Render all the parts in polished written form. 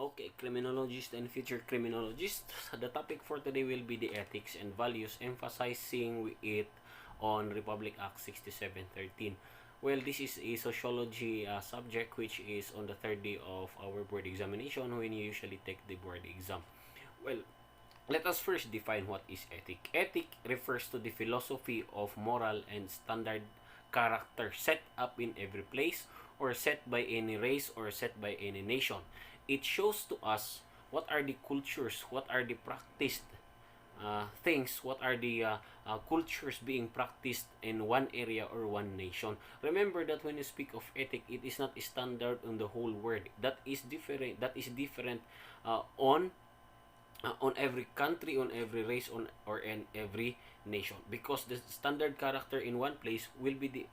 Okay, criminologists and future criminologists. The topic for today will be the ethics and values, emphasizing it on Republic Act 6713. Well, this is a sociology subject which is on the third day of our board examination when you usually take the board exam. Well, let us first define what is ethic. Ethic refers to the philosophy of moral and standard character set up in every place or set by any race or set by any nation. It shows to us what are the cultures, what are the practiced things, what are the cultures being practiced in one area or one nation. Remember that when you speak of ethic, it is not a standard on the whole world. That is different. That is different on every country, on every race, or in every nation, because the standard character in one place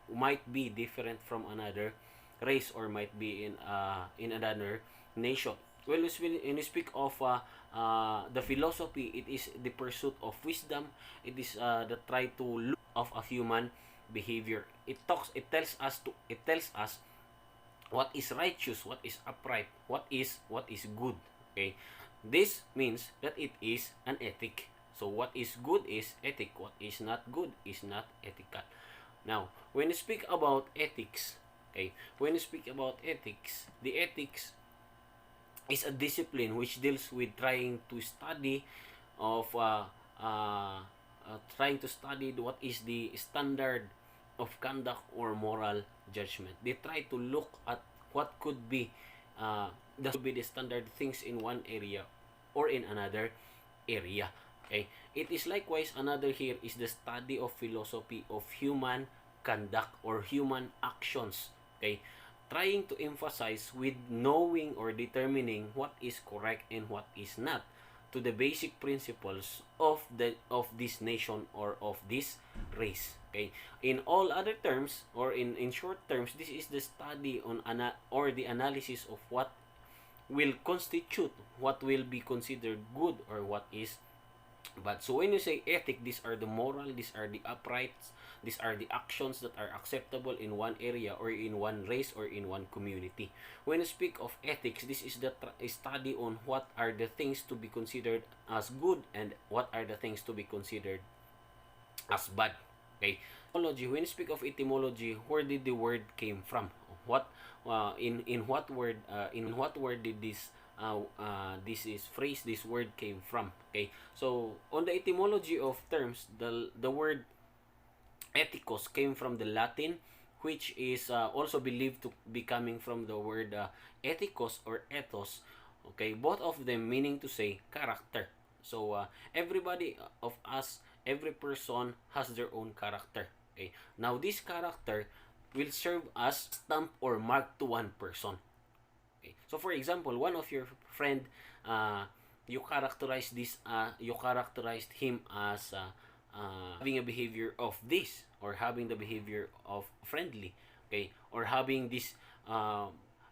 might be different from another race or might be in another nation. Well, when you speak of the philosophy, it is the pursuit of wisdom. It is the try to look of a human behavior. It tells us what is righteous, what is upright, what is good. Okay, this means that it is an ethic. So what is good is ethic, what is not good is not ethical. Now, when you speak about ethics, okay, when you speak about ethics, the ethics is a discipline which deals with trying to study what is the standard of conduct or moral judgment. They try to look at what could be the standard things in one area or in another area. Okay, it is likewise another here is the study of philosophy of human conduct or human actions. Okay, trying to emphasize with knowing or determining what is correct and what is not to the basic principles of this nation or of this race. Okay, in all other terms or in short terms, this is the study on or the analysis of what will constitute what will be considered good or what is bad. So when you say ethic, these are the moral, these are the uprights, these are the actions that are acceptable in one area or in one race or in one community. When you speak of ethics, this is the study on what are the things to be considered as good and what are the things to be considered as bad. Okay, etymology. When you speak of etymology, where did the word came from? What in what word did this this word came from? Okay, so on the etymology of terms, the word ethikos came from the Latin, which is also believed to be coming from the word ethikos or ethos. Okay, both of them meaning to say character. So everybody of us, every person has their own character. Okay, now this character will serve as stamp or mark to one person. Okay, so for example, one of your friend, you characterized him as having a behavior of this, or having the behavior of friendly, okay, or having this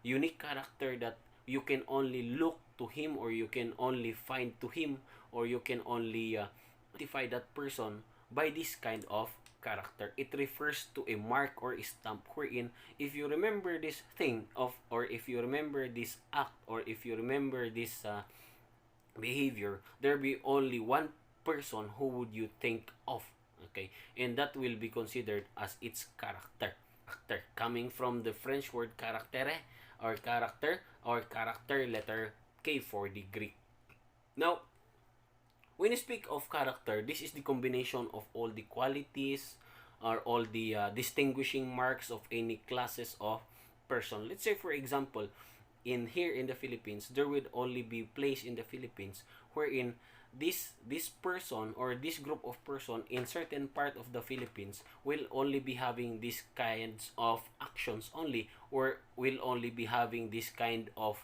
unique character that you can only look to him, or you can only find to him, or you can only identify that person by this kind of character. It refers to a mark or a stamp wherein if you remember this thing or if you remember this act, or if you remember this behavior, there be only one person who would you think of. Okay, and that will be considered as its character. Coming from the French word caractere or character letter K for the Greek. Now, when you speak of character, this is the combination of all the qualities or all the distinguishing marks of any classes of person. Let's say, for example, here in the Philippines, there would only be place in the Philippines wherein this person or this group of person in certain part of the Philippines will only be having these kinds of actions only, or will only be having this kind of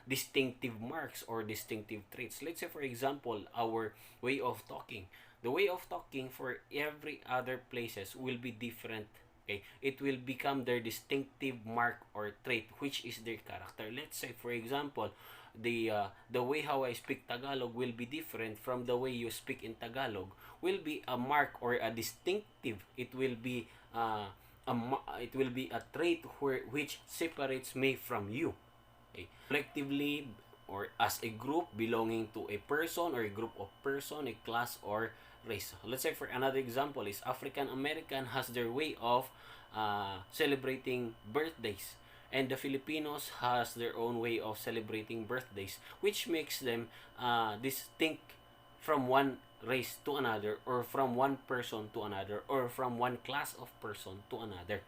distinctive marks or distinctive traits. Let's say, for example, our way of talking. The way of talking for every other places will be different. Okay, it will become their distinctive mark or trait, which is their character. Let's say, for example, the way how I speak Tagalog will be different from the way you speak in Tagalog. Will be a mark or a distinctive. It will be a trait which separates me from you. Okay. Collectively, or as a group belonging to a person or a group of person, a class or race. Let's say for another example is African American has their way of celebrating birthdays, and the Filipinos has their own way of celebrating birthdays, which makes them distinct from one race to another, or from one person to another, or from one class of person to another.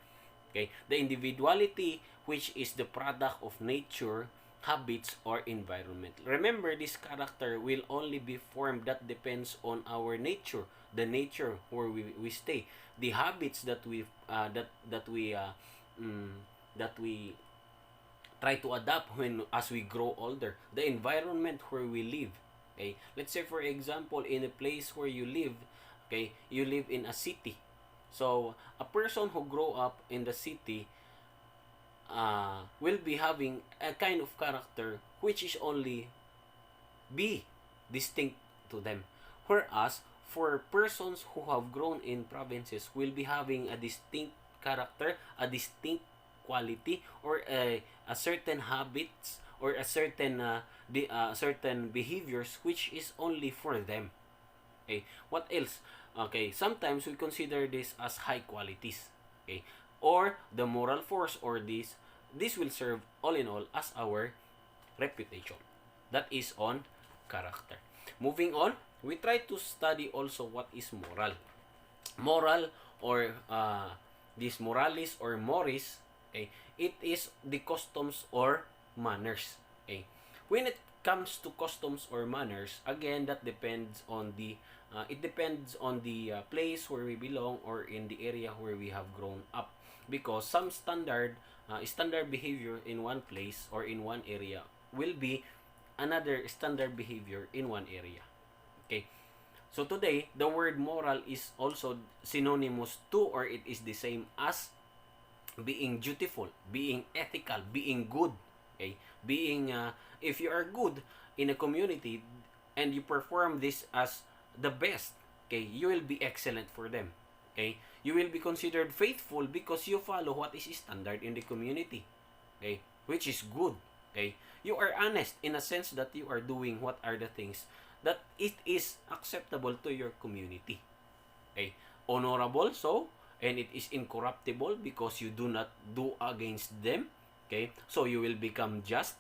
Okay, the individuality, which is the product of nature, habits, or environment. Remember, this character will only be formed that depends on our nature, the nature where we stay, the habits that mm, we try to adapt when as we grow older, the environment where we live. Okay, let's say for example, in a place where you live, okay, you live in a city. So a person who grow up in the city will be having a kind of character which is only be distinct to them. Whereas for persons who have grown in provinces will be having a distinct character, a distinct quality, or a certain habits, or a certain behaviors which is only for them. Okay, what else? Okay, sometimes we consider this as high qualities. Okay, or the moral force, or this will serve all in all as our reputation. That is on character. Moving on, we try to study also what is moral. Moral, or this moralis or moris, okay, it is the customs or manners. Okay, when it comes to customs or manners, again, that depends on the place where we belong, or in the area where we have grown up, because some standard behavior in one place or in one area will be another standard behavior in one area. Okay, so today the word moral is also synonymous to, or it is the same as, being dutiful, being ethical, being good. Okay, being if you are good in a community and you perform this as the best, okay, you will be excellent for them. Okay, you will be considered faithful because you follow what is standard in the community, okay, which is good. Okay, you are honest in a sense that you are doing what are the things that it is acceptable to your community. Okay, honorable, so, and it is incorruptible because you do not do against them. Okay, so you will become just.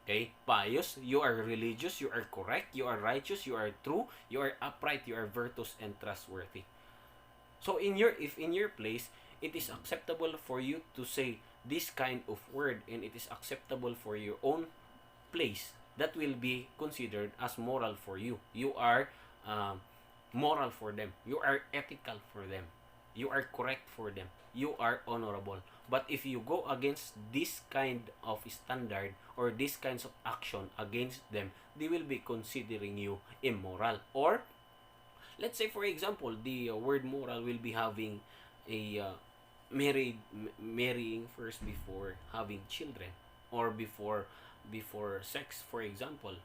Okay, pious, you are religious, you are correct, you are righteous, you are true, you are upright, you are virtuous and trustworthy. So if in your place it is acceptable for you to say this kind of word, and it is acceptable for your own place, that will be considered as moral for you. You are moral for them. You are ethical for them. You are correct for them. You are honorable. But if you go against this kind of standard, or these kinds of action against them, they will be considering you immoral. Or let's say for example, the word moral will be having a marrying first before having children, or before sex, for example.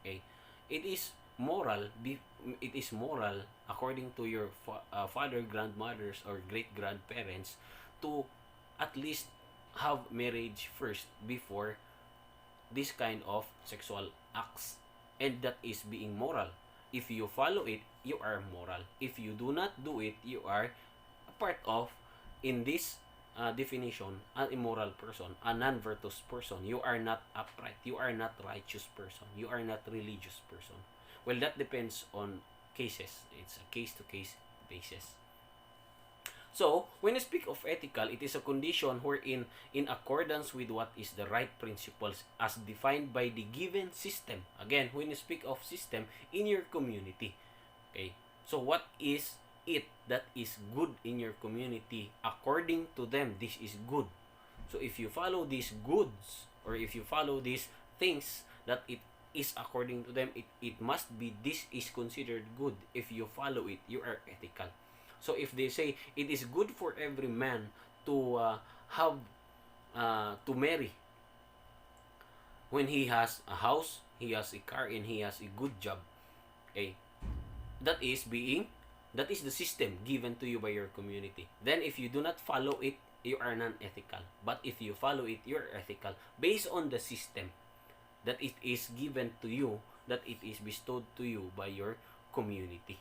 Okay, it is it is moral according to your father, grandmothers, or great grandparents to at least have marriage first before this kind of sexual acts, and that is being moral. If you follow it, you are moral. If you do not do it, you are a part of, in this definition, an immoral person, a non-virtuous person. You are not upright. You are not righteous person. You are not religious person. Well, that depends on cases. It's a case-to-case basis. So, when you speak of ethical, it is a condition wherein, in accordance with what is the right principles as defined by the given system. Again, when you speak of system, in your community. Okay? So, what is it that is good in your community? According to them, this is good. So, if you follow these goods, or if you follow these things that it is according to them, it must be, this is considered good. If you follow it, you are ethical. So if they say it is good for every man to have to marry when he has a house, he has a car, and he has a good job, okay, that is the system given to you by your community. Then if you do not follow it, you are non-ethical. But if you follow it, you are ethical based on the system that it is given to you, that it is bestowed to you by your community.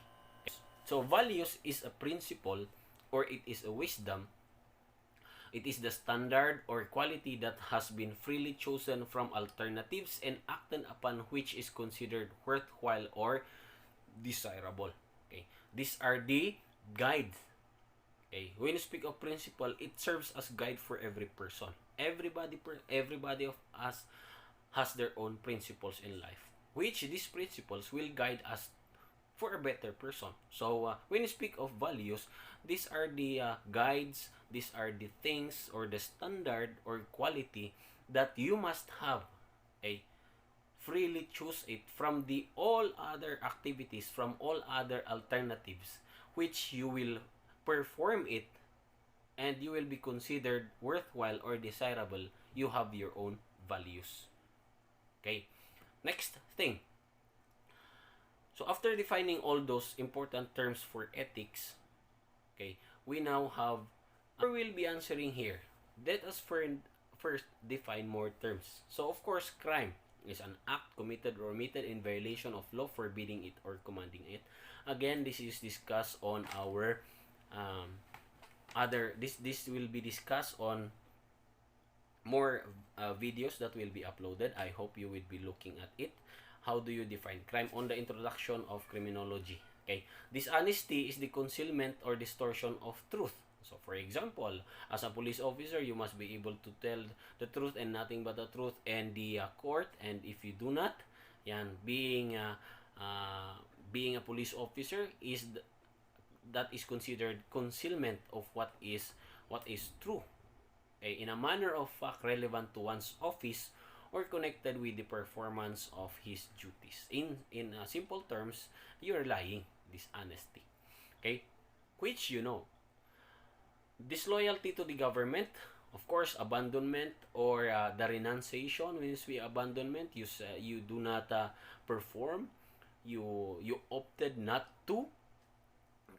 So values is a principle, or it is a wisdom. It is the standard or quality that has been freely chosen from alternatives and acted upon, which is considered worthwhile or desirable. Okay, these are the guides. Okay, when you speak of principle, it serves as guide for every person. Everybody of us has their own principles in life, which these principles will guide us for a better person. So when you speak of values, these are the guides, these are the things or the standard or quality that you must have. A freely choose it from the all other activities, from all other alternatives, which you will perform it and you will be considered worthwhile or desirable. You have your own values. Okay, next thing. So after defining all those important terms for ethics, okay, we now have, we'll be answering here. Let us first define more terms. So of course, crime is an act committed or omitted in violation of law forbidding it or commanding it. Again, this is discussed on our this will be discussed on more videos that will be uploaded. I hope you will be looking at it. How do you define crime on the introduction of criminology? Okay, dishonesty is the concealment or distortion of truth. So for example, as a police officer, you must be able to tell the truth and nothing but the truth and the court. And if you do not, yan, being a police officer that is considered concealment of what is true, okay, in a manner of fact relevant to one's office or connected with the performance of his duties. In simple terms, you are lying, dishonesty. Okay, which disloyalty to the government, of course, abandonment or the renunciation. When you say abandonment, you do not perform, you opted not to.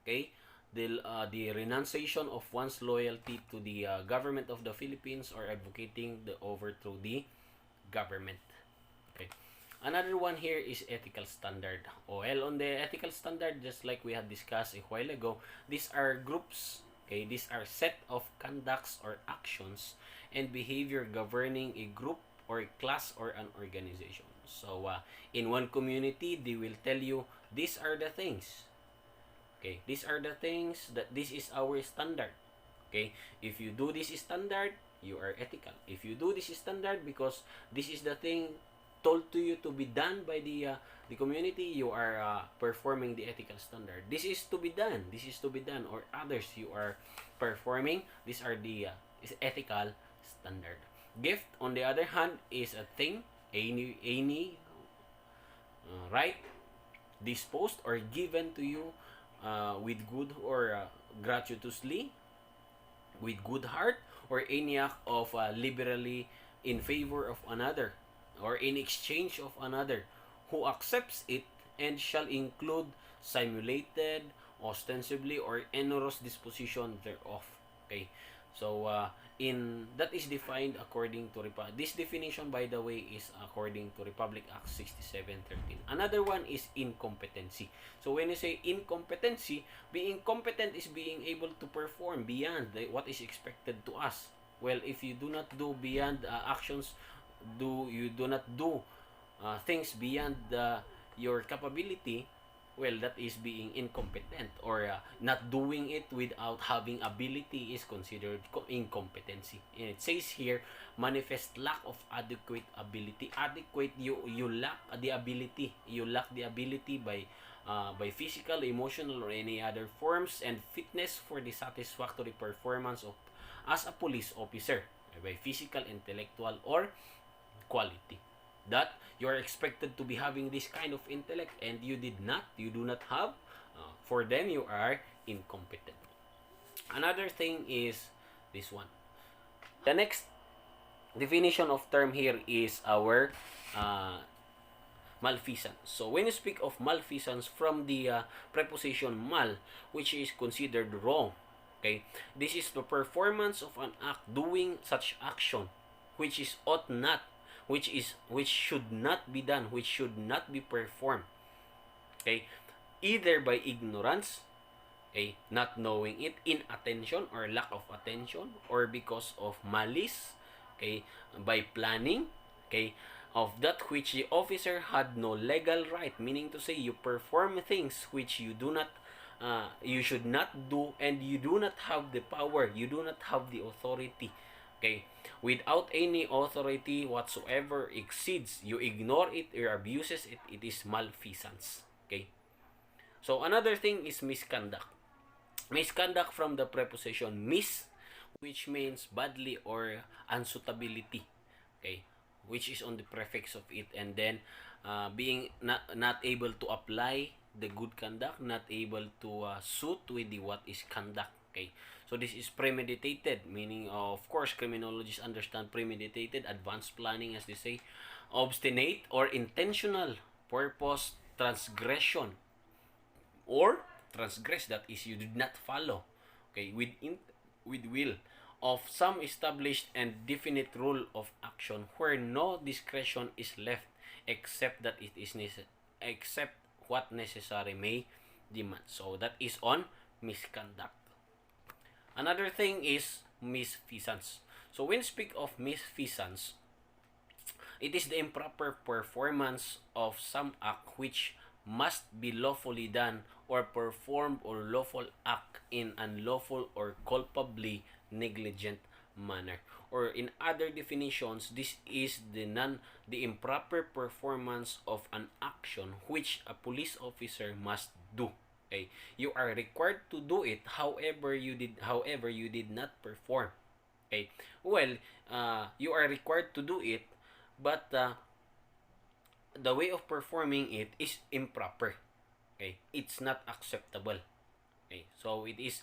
Okay, the renunciation of one's loyalty to the government of the Philippines or advocating the overthrow the government. Okay. Another one here is ethical standard. Well, on the ethical standard, just like we had discussed a while ago, these are groups. Okay, these are set of conducts or actions and behavior governing a group or a class or an organization. So, in one community, they will tell you these are the things. Okay, these are the things that this is our standard. Okay, if you do this standard, you are ethical. If you do this standard because this is the thing told to you to be done by the community, you are performing the ethical standard. This is to be done. This is to be done, or others you are performing. These are the is ethical standard. Gift, on the other hand, is a thing, any right, disposed or given to you with good or gratuitously, with good heart, or any act of liberally in favor of another, or in exchange of another, who accepts it, and shall include simulated, ostensibly, or onerous disposition thereof. Okay, so in that is defined according to this definition, by the way, is according to Republic Act 6713. Another one is incompetency. So when you say incompetency, being competent is being able to perform beyond what is expected to us. Well, if you do not do beyond actions, you do not do things beyond your capability, well, that is being incompetent, or not doing it without having ability is considered incompetency. And it says here, manifest lack of adequate ability. Adequate, you lack the ability. You lack the ability by physical, emotional, or any other forms, and fitness for the satisfactory performance of as a police officer by physical, intellectual, or quality. That you are expected to be having this kind of intellect and you do not have, for them you are incompetent. Another thing is this one. The next definition of term here is our malfeasance. So when you speak of malfeasance, from the preposition mal, which is considered wrong, okay, this is the performance of an act, doing such action which is ought not, which should not be done, which should not be performed. Okay? Either by ignorance, okay, not knowing it, inattention or lack of attention, or because of malice, okay, by planning, okay, of that which the officer had no legal right, meaning to say you perform things which you do not you should not do, and you do not have the power, you do not have the authority. Okay, without any authority whatsoever exceeds, you ignore it or abuses it, it is malfeasance. Okay, so another thing is misconduct. Misconduct from the preposition mis, which means badly or unsuitability. Okay, which is on the prefix of it, and then being not able to apply the good conduct, not able to suit with the what is conduct. Okay, so this is premeditated, meaning of course criminologists understand premeditated, advanced planning as they say, obstinate or intentional purpose, transgression or transgress, that is you did not follow, okay, with will of some established and definite rule of action where no discretion is left except that it is except what necessary may demand. So that is on misconduct. Another thing is misfeasance. So when speak of misfeasance, it is the improper performance of some act which must be lawfully done or performed, or lawful act in unlawful or culpably negligent manner. Or in other definitions, this is the improper performance of an action which a police officer must do. Okay, you are required to do it, however you did not perform. Okay, well, you are required to do it, but the way of performing it is improper. Okay, it's not acceptable. Okay, so it is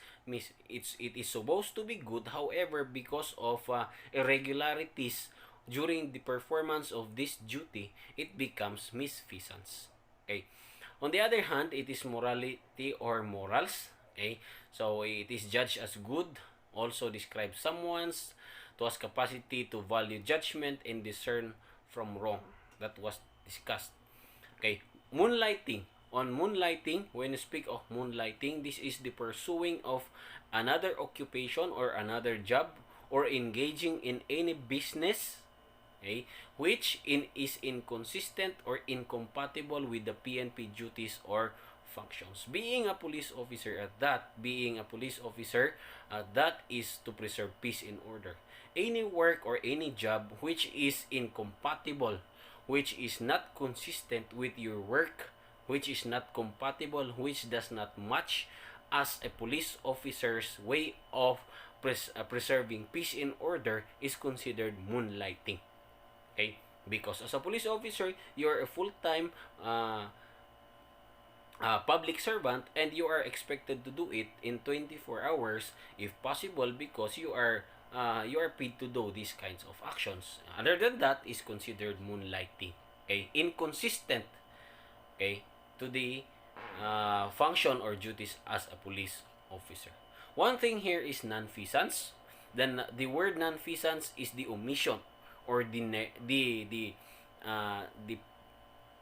supposed to be good, however because of irregularities during the performance of this duty, it becomes misfeasance. Okay, on the other hand, it is morality or morals. Okay, so it is judged as good, also describes someone's to has capacity to value judgment and discern from wrong. That was discussed. Okay, moonlighting. On moonlighting, when you speak of moonlighting, this is the pursuing of another occupation or another job, or engaging in any business, okay, which is inconsistent or incompatible with the PNP duties or functions. Being a police officer at that is to preserve peace and order. Any work or any job which is incompatible, which is not consistent with your work, which is not compatible, which does not match as a police officer's way of preserving peace and order, is considered moonlighting. Okay? Because as a police officer, you are a full-time public servant, and you are expected to do it in 24 hours if possible, because you are paid to do these kinds of actions. Other than that is considered moonlighting. Okay, inconsistent, okay, to the function or duties as a police officer. One thing here is nonfeasance. Then the word nonfeasance is the omission or the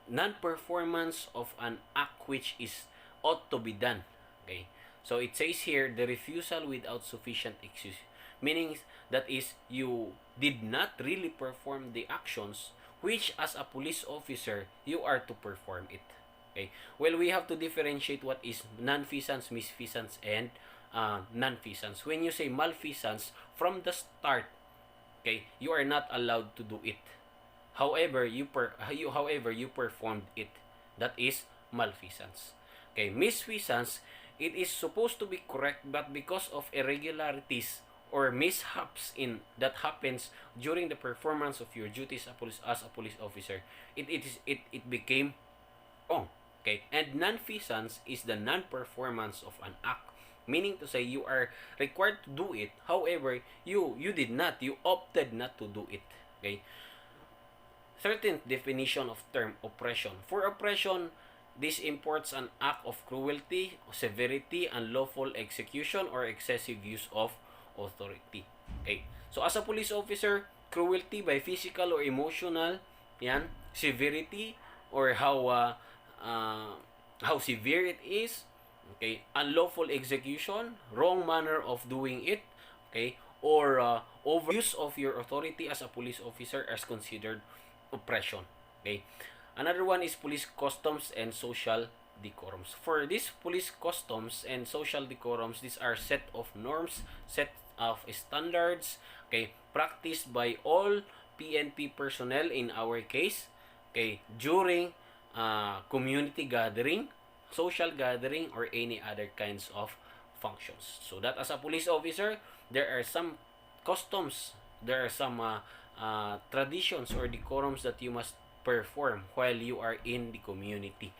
non-performance of an act which is ought to be done. Okay, so it says here the refusal without sufficient excuse, meaning that is you did not really perform the actions which as a police officer you are to perform it. Okay, well, we have to differentiate what is nonfeasance, misfeasance, and nonfeasance. When you say malfeasance, from the start, okay, you are not allowed to do it. However, you performed it. That is malfeasance. Okay, misfeasance, it is supposed to be correct, but because of irregularities or mishaps in that happens during the performance of your duties as a police officer, it became wrong. Okay, and nonfeasance is the non-performance of an act, meaning to say you are required to do it, however you did not, you opted not to do it. Okay, 13th definition of term oppression. For oppression, this imports an act of cruelty, severity, unlawful execution, or excessive use of authority. Okay, so as a police officer, cruelty by physical or emotional, yan, severity, or uh, how severe it is, okay, unlawful execution, wrong manner of doing it, okay, or overuse of your authority as a police officer as considered oppression, okay. Another one is police customs and social decorums. For these police customs and social decorums, these are set of norms, set of standards, okay, practiced by all PNP personnel in our case, okay, during community gathering, social gathering, or any other kinds of functions. So that as a police officer, there are some customs, there are some traditions or decorums that you must perform while you are in the community.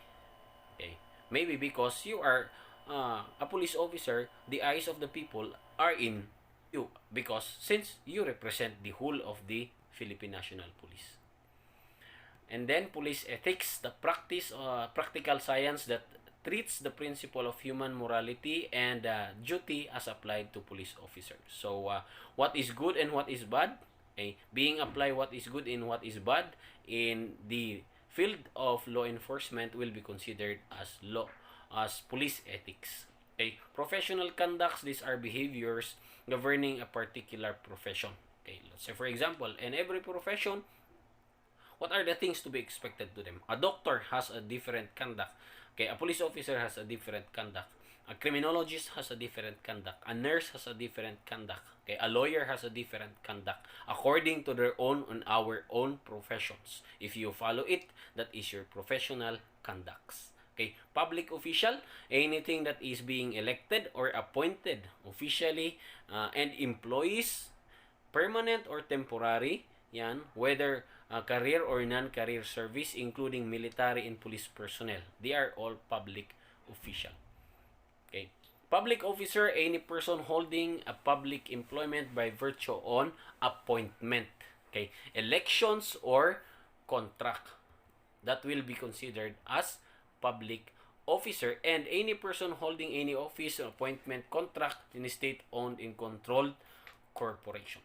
Okay? Maybe because you are a police officer, the eyes of the people are in you because since you represent the whole of the Philippine National Police. And then police ethics, the practical science that treats the principle of human morality and duty as applied to police officers. So, what is good and what is bad? Okay, being applied what is good and what is bad in the field of law enforcement will be considered as police ethics. Okay, professional conducts, these are behaviors governing a particular profession. Okay, let's say for example, in every profession, what are the things to be expected to them? A doctor has a different conduct. Okay, a police officer has a different conduct. A criminologist has a different conduct. A nurse has a different conduct. Okay, a lawyer has a different conduct according to their own and our own professions. If you follow it, that is your professional conducts. Okay, public official, anything that is being elected or appointed officially, and employees, permanent or temporary, yan, whether career or non-career service, including military and police personnel. They are all public official. Okay. Public officer, any person holding a public employment by virtue on appointment. Okay. Elections or contract. That will be considered as public officer, and any person holding any office or appointment contract in a state-owned and controlled corporation.